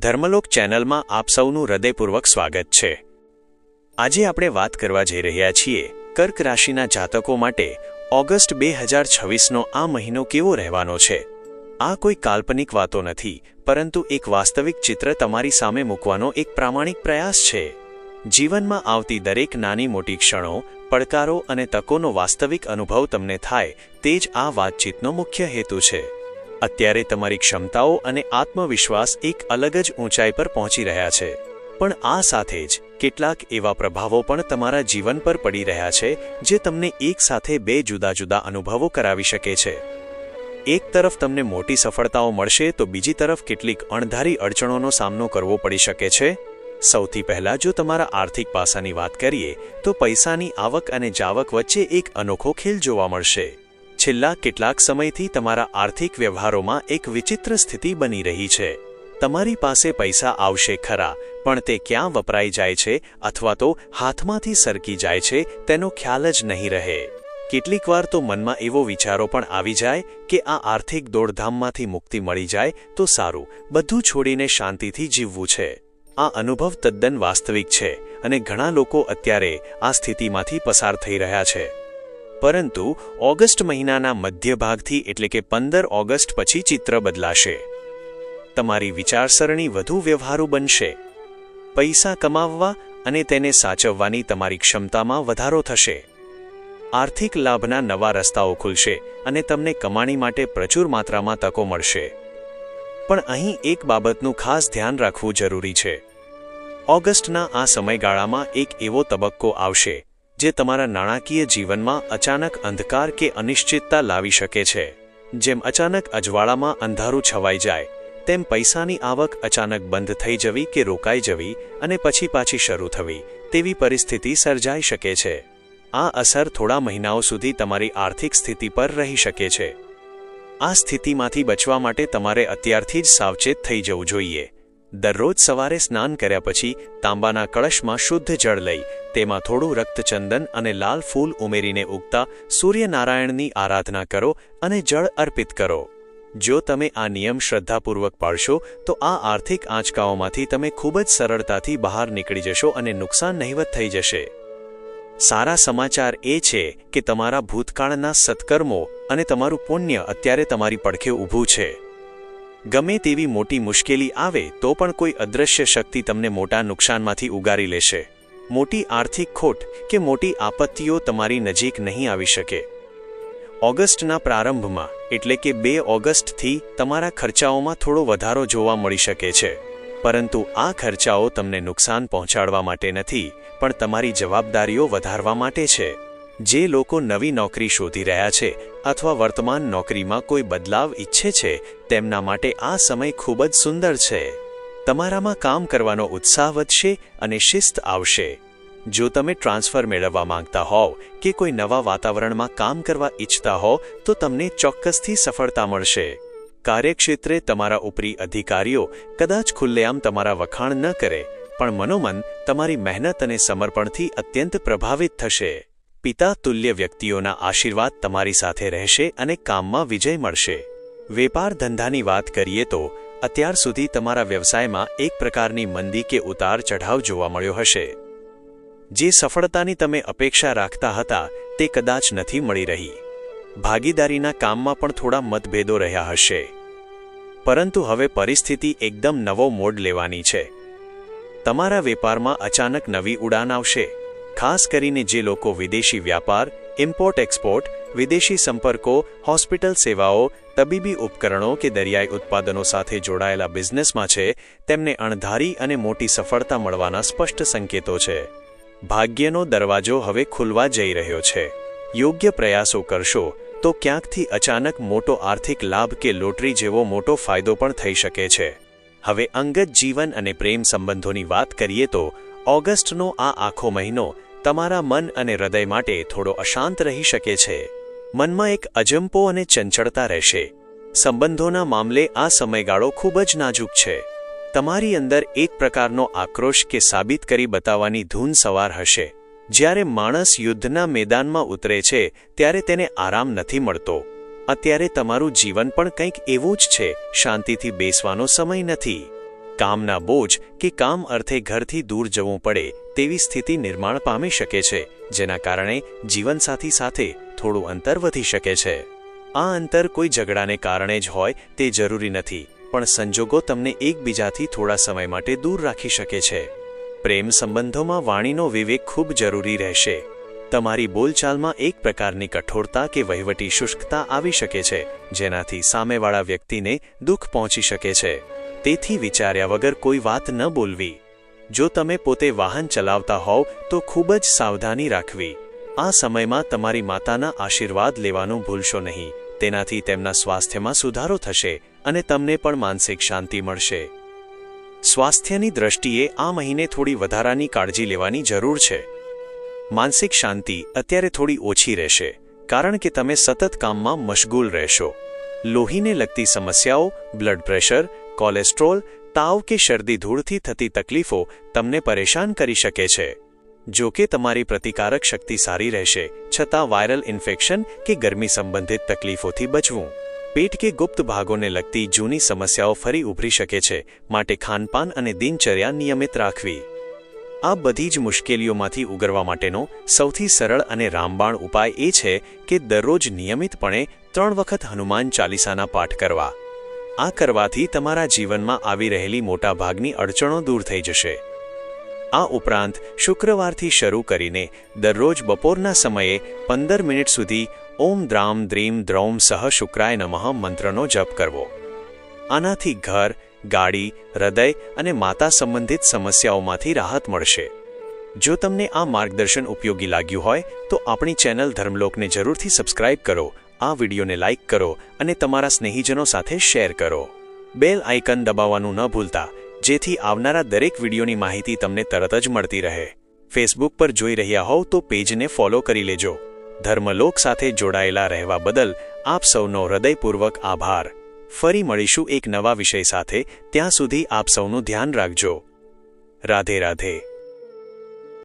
ધર્મલોક ચેનલમાં આપ સૌનું હૃદયપૂર્વક સ્વાગત છે। આજે આપણે વાત કરવા જઈ રહ્યા છીએ કર્ક રાશિના જાતકો માટે ઓગસ્ટ 2026નો આ મહિનો કેવો રહેવાનો છે। આ કોઈ કાલ્પનિક વાતો નથી, પરંતુ એક વાસ્તવિક ચિત્ર તમારી સામે મૂકવાનો એક પ્રામાણિક પ્રયાસ છે। જીવનમાં આવતી દરેક નાની મોટી ક્ષણો, પડકારો અને તકોનો વાસ્તવિક અનુભવ તમને થાય, તે જ આ વાતચીતનો મુખ્ય હેતુ છે। અત્યારે તમારી ક્ષમતાઓ અને આત્મવિશ્વાસ એક અલગ જ ઊંચાઈ પર પહોંચી રહ્યા છે, પણ આ સાથે જ કેટલાક એવા પ્રભાવો પણ તમારા જીવન પર પડી રહ્યા છે જે તમને એક સાથે બે જુદા જુદા અનુભવો કરાવી શકે છે। એક તરફ તમને મોટી સફળતાઓ મળશે તો બીજી તરફ કેટલીક અણધારી અડચણોનો સામનો કરવો પડી શકે છે। સૌથી પહેલા જો તમારા આર્થિક પાસાની વાત કરીએ તો પૈસાની આવક અને જાવક વચ્ચે એક અનોખો ખેલ જોવા મળશે। છેલ્લા કેટલાક સમયથી તમારા આર્થિક વ્યવહારોમાં એક વિચિત્ર સ્થિતિ બની રહી છે। તમારી પાસે પૈસા આવશે ખરા, પણ તે ક્યાં વપરાઈ જાય છે અથવા તો હાથમાંથી સરકી જાય છે તેનો ખ્યાલ જ નહીં રહે। કેટલીકવાર તો મનમાં એવો વિચારો પણ આવી જાય કે આ આર્થિક દોડધામમાંથી મુક્તિ મળી જાય તો સારું, બધું છોડીને શાંતિથી જીવવું છે। આ અનુભવ તદ્દન વાસ્તવિક છે અને ઘણા લોકો અત્યારે આ સ્થિતિમાંથી પસાર થઈ રહ્યા છે। પરંતુ ઓગસ્ટ મહિનાના મધ્ય ભાગથી એટલે કે 15 ઓગસ્ટ પછી ચિત્ર બદલાશે। તમારી વિચારસરણી વધુ વ્યવહારુ બનશે। પૈસા કમાવવા અને તેને સાચવવાની તમારી ક્ષમતામાં વધારો થશે। આર્થિક લાભના નવા રસ્તાઓ ખુલશે અને તમને કમાણી માટે પ્રચુર માત્રામાં તકો મળશે। પણ અહીં એક બાબતનું ખાસ ધ્યાન રાખવું જરૂરી છે। ઓગસ્ટના આ સમયગાળામાં એક એવો તબક્કો આવશે જે તમારા નાણાકીય જીવનમાં અચાનક અંધકાર કે અનિશ્ચિતતા લાવી શકે છે। જેમ અચાનક અજવાળામાં અંધારું છવાઈ જાય, તેમ પૈસાની આવક અચાનક બંધ થઈ જવી કે રોકાઈ જવી અને પછી પાછી શરૂ થવી તેવી પરિસ્થિતિ સર્જાઈ શકે છે। આ અસર થોડા મહિનાઓ સુધી તમારી આર્થિક સ્થિતિ પર રહી શકે છે। આ સ્થિતિમાંથી બચવા માટે તમારે અત્યારથી જ સાવચેત થઈ જવું જોઈએ। દરરોજ સવારે સ્નાન કર્યા પછી તાંબાના કળશમાં શુદ્ધ જળ લઈ તેમાં થોડું રક્તચંદન અને લાલ ફૂલ ઉમેરીને ઉગતા સૂર્યનારાયણની આરાધના કરો અને જળ અર્પિત કરો। જો તમે આ નિયમ શ્રદ્ધાપૂર્વક પાળશો તો આ આર્થિક આંચકાઓમાંથી તમે ખૂબ જ સરળતાથી બહાર નીકળી જશો અને નુકસાન નહિવત થઈ જશે। સારા સમાચાર એ છે કે તમારા ભૂતકાળના સત્કર્મો અને તમારું પુણ્ય અત્યારે તમારી પડખે ઊભું છે। ગમે તેવી મોટી મુશ્કેલી આવે તો પણ કોઈ અદૃશ્ય શક્તિ તમને મોટા નુકસાનમાંથી ઉગારી લેશે। મોટી આર્થિક ખોટ કે મોટી આપત્તિઓ તમારી નજીક નહીં આવી શકે। ઓગસ્ટના પ્રારંભમાં એટલે કે 2 ઓગસ્ટથી તમારા ખર્ચાઓમાં થોડો વધારો જોવા મળી શકે છે, પરંતુ આ ખર્ચાઓ તમને નુકસાન પહોંચાડવા માટે નથી, પણ તમારી જવાબદારીઓ વધારવા માટે છે। જે લોકો નવી નોકરી શોધી રહ્યા છે અથવા વર્તમાન નોકરીમાં કોઈ બદલાવ ઈચ્છે છે, તેમના માટે આ સમય ખૂબ જ સુંદર છે। તમારામાં કામ કરવાનો ઉત્સાહ વધશે અને શિસ્ત આવશે। જો તમે ટ્રાન્સફર મેળવવા માંગતા હોવ કે કોઈ નવા વાતાવરણમાં કામ કરવા ઈચ્છતા હો તો તમને ચોક્કસથી સફળતા મળશે। કાર્યક્ષેત્રે તમારા ઉપરી અધિકારીઓ કદાચ ખુલ્લેઆમ તમારા વખાણ ન કરે, પણ મનોમન તમારી મહેનત અને સમર્પણથી અત્યંત પ્રભાવિત થશે। પિતા તુલ્ય વ્યક્તિઓના આશીર્વાદ તમારી સાથે રહેશે અને કામમાં વિજય મળશે। વેપાર ધંધાની વાત કરીએ તો અત્યાર સુધી તમારા વ્યવસાયમાં એક પ્રકારની મંદી કે ઉતાર ચઢાવ જોવા મળ્યો હશે। જે સફળતાની તમે અપેક્ષા રાખતા હતા તે કદાચ નથી મળી રહી। ભાગીદારીના કામમાં પણ થોડા મતભેદો રહ્યા હશે, પરંતુ હવે પરિસ્થિતિ એકદમ નવો મોડ લેવાની છે। તમારા વેપારમાં અચાનક નવી ઉડાન આવશે। ખાસ કરીને જે લોકો વિદેશી વ્યાપાર, ઇમ્પોર્ટ એક્સપોર્ટ, વિદેશી સંપર્કો, હોસ્પિટલ સેવાઓ, તબીબી ઉપકરણો કે દરિયાઈ ઉત્પાદનો સાથે જોડાયેલા બિઝનેસમાં છે, તેમને અણધારી અને મોટી સફળતા મળવાના સ્પષ્ટ સંકેતો છે। ભાગ્યનો દરવાજો હવે ખુલવા જઈ રહ્યો છે। યોગ્ય પ્રયાસો કરશો તો ક્યાંકથી અચાનક મોટો આર્થિક લાભ કે લોટરી જેવો મોટો ફાયદો પણ થઈ શકે છે। હવે અંગત જીવન અને પ્રેમ સંબંધોની વાત કરીએ તો ઓગસ્ટનો આ આખો મહિનો તમારા મન અને હૃદય માટે થોડો અશાંત રહી શકે છે। મનમાં એક અજંપો અને ચંચળતા રહેશે। સંબંધોના મામલે આ સમયગાળો ખૂબ જ નાજુક છે। તમારી અંદર એક પ્રકારનો આક્રોશ કે સાબિત કરી બતાવવાની ધૂન સવાર હશે। જ્યારે માણસ યુદ્ધના મેદાનમાં ઉતરે છે ત્યારે તેને આરામ નથી મળતો। અત્યારે તમારું જીવન પણ કંઈક એવું જ છે, શાંતિથી બેસવાનો સમય નથી। કામના બોજ કે કામ અર્થે ઘરથી દૂર જવું પડે તેવી સ્થિતિ નિર્માણ પામી શકે છે, જેના કારણે જીવનસાથી સાથે થોડું અંતર વધી શકે છે. આ અંતર કોઈ ઝઘડાને કારણે જ હોય તે જરૂરી નથી, પણ સંજોગો તમને એકબીજાથી થોડા સમય માટે દૂર રાખી શકે છે. પ્રેમ સંબંધોમાં વાણીનો વિવેક ખૂબ જરૂરી રહેશે. તમારી બોલચાલમાં એક પ્રકારની કઠોરતા કે વહીવટી શુષ્કતા આવી શકે છે, જેનાથી સામેવાળા વ્યક્તિને દુઃખ પહોંચી શકે છે. તેથી વિચાર્યા વગર કોઈ વાત ન બોલવી. જો તમે પોતે વાહન ચલાવતા હોવ તો ખૂબ જ સાવધાની રાખવી. આ સમયમાં તમારી માતાના આશીર્વાદ લેવાનું ભૂલશો નહીં. તેનાથી તેમના સ્વાસ્થ્યમાં સુધારો થશે અને તમને પણ માનસિક શાંતિ મળશે. સ્વાસ્થ્યની દ્રષ્ટિએ આ મહિને થોડી વધારાની કાળજી લેવાની જરૂર છે. માનસિક શાંતિ અત્યારે થોડી ઓછી રહેશે, કારણ કે તમે સતત કામમાં મશગુલ રહેશો. લોહીને લગતી સમસ્યાઓ, બ્લડ પ્રેશર, કોલેસ્ટ્રોલ, તાવ કે શરદી ધૂળથી થતી તકલીફો તમને પરેશાન કરી શકે છે. જો કે તમારી પ્રતિકારક શક્તિ સારી રહેશે, છતાં વાયરલ ઇન્ફેક્શન કે ગરમી સંબંધિત તકલીફોથી બચવું. પેટ કે ગુપ્ત ભાગોને લગતી જૂની સમસ્યાઓ ફરી ઉભરી શકે છે, માટે ખાનપાન અને દિનચર્યા નિયમિત રાખવી. આ બધી જ મુશ્કેલીઓમાંથી ઉગરવા માટેનો સૌથી સરળ અને રામબાણ ઉપાય એ છે કે દરરોજ નિયમિતપણે 3 વખત હનુમાન ચાલીસાના પાઠ કરવા. આ કરવાથી તમારા જીવનમાં આવી રહેલી મોટાભાગની અડચણો દૂર થઈ જશે. આ ઉપરાંત શુક્રવારથી શરૂ કરીને દરરોજ બપોરના સમયે 15 મિનિટ સુધી ઓમ દ્રામ દ્રીમ દ્રૌમ સહ શુક્રાય નમઃ મંત્રનો જપ કરવો. આનાથી ઘર, ગાડી, હૃદય અને માતા સંબંધિત સમસ્યાઓમાંથી રાહત મળશે. જો તમને આ માર્ગદર્શન ઉપયોગી લાગ્યું હોય તો આપણી ચેનલ ધર્મલોકને જરૂરથી સબસ્ક્રાઇબ કરો, આ વિડીયોને લાઇક કરો અને તમારા સ્નેહીજનો સાથે શેર કરો. બેલ આઇકન દબાવવાનું ન ભૂલતા, જેથી આવનારા દરેક વિડીયોની માહિતી તમને તરત જ મળતી રહે. ફેસબુક પર જોઈ રહ્યા હોવ તો પેજને ફોલો કરી લેજો. ધર્મલોક સાથે જોડાયેલા રહેવા બદલ આપ સૌનો હૃદયપૂર્વક આભાર. ફરી મળીશું એક નવા વિષય સાથે. ત્યાં સુધી આપ સૌનું ધ્યાન રાખજો. રાધે રાધે.